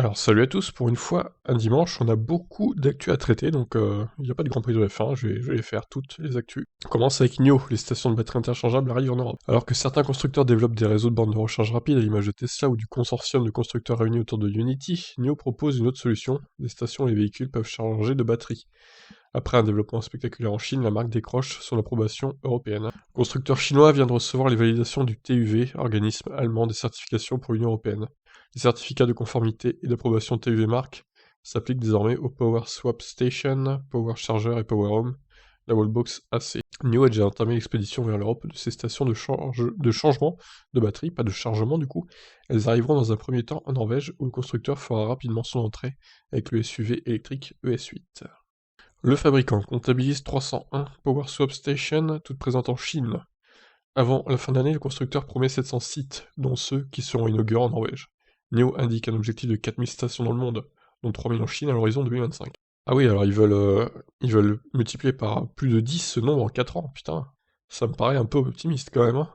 Alors salut à tous, pour une fois, un dimanche, on a beaucoup d'actu à traiter, donc il n'y a pas de Grand Prix de F1, je vais les faire toutes les actus. On commence avec NIO, les stations de batterie interchangeables arrivent en Europe. Alors que certains constructeurs développent des réseaux de bornes de recharge rapide à l'image de Tesla ou du consortium de constructeurs réunis autour de Unity, NIO propose une autre solution, les stations et les véhicules peuvent charger de batterie. Après un développement spectaculaire en Chine, la marque décroche son approbation européenne. Le constructeur chinois vient de recevoir les validations du TÜV, organisme allemand des certifications pour l'Union européenne. Les certificats de conformité et d'approbation TÜV marque s'appliquent désormais aux Power Swap Station, Power Charger et Power Home, la Wallbox AC. NIO a déjà entamé l'expédition vers l'Europe de ces stations de changement de batterie, pas de chargement du coup. Elles arriveront dans un premier temps en Norvège où le constructeur fera rapidement son entrée avec le SUV électrique ES8. Le fabricant comptabilise 301 Power Swap Stations, toutes présentes en Chine. Avant la fin d'année, le constructeur promet 700 sites, dont ceux qui seront inaugurés en Norvège. NIO indique un objectif de 4000 stations dans le monde, dont 3000 en Chine à l'horizon 2025. Ah oui, alors ils veulent multiplier par plus de 10 ce nombre en 4 ans, putain. Ça me paraît un peu optimiste quand même, hein.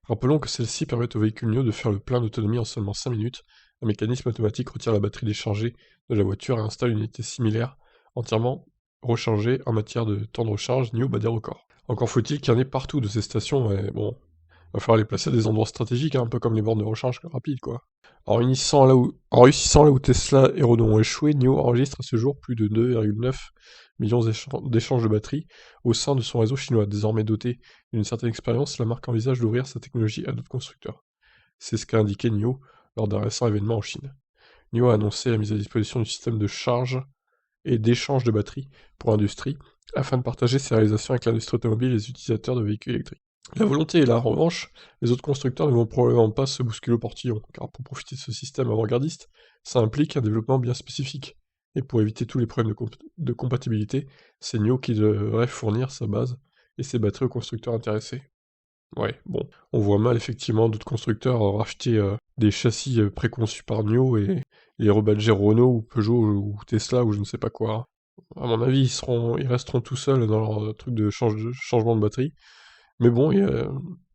Rappelons que celles-ci permettent au véhicule NIO de faire le plein d'autonomie en seulement 5 minutes. Un mécanisme automatique retire la batterie déchargée de la voiture et installe une unité similaire, entièrement rechargée en matière de temps de recharge. NIO bat des records. Encore faut-il qu'il y en ait partout de ces stations, mais bon, va falloir les placer à des endroits stratégiques, hein, un peu comme les bornes de recharge rapides, quoi. En réussissant là où Tesla et Renault ont échoué, NIO enregistre à ce jour plus de 2,9 millions d'échanges de batteries au sein de son réseau chinois. Désormais doté d'une certaine expérience, la marque envisage d'ouvrir sa technologie à d'autres constructeurs. C'est ce qu'a indiqué NIO lors d'un récent événement en Chine. NIO a annoncé la mise à disposition du système de charge et d'échange de batteries pour l'industrie, afin de partager ses réalisations avec l'industrie automobile et les utilisateurs de véhicules électriques. La volonté est là, en revanche, les autres constructeurs ne vont probablement pas se bousculer au portillon, car pour profiter de ce système avant-gardiste, ça implique un développement bien spécifique. Et pour éviter tous les problèmes de compatibilité, c'est NIO qui devrait fournir sa base et ses batteries aux constructeurs intéressés. Ouais, bon, on voit mal effectivement d'autres constructeurs racheter des châssis préconçus par NIO et les rebadger Renault ou Peugeot ou Tesla ou je ne sais pas quoi. À mon avis, ils resteront tout seuls dans leur truc de changement de batterie. Mais bon,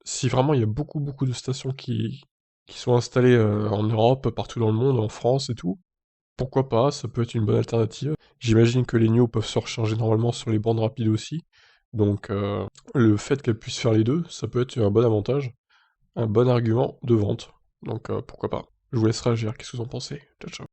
si vraiment il y a beaucoup beaucoup de stations qui sont installées en Europe, partout dans le monde, en France et tout, pourquoi pas, ça peut être une bonne alternative. J'imagine que les NIO peuvent se recharger normalement sur les bandes rapides aussi, donc le fait qu'elles puissent faire les deux, ça peut être un bon avantage, un bon argument de vente, donc pourquoi pas. Je vous laisse réagir, qu'est-ce que vous en pensez? Ciao ciao.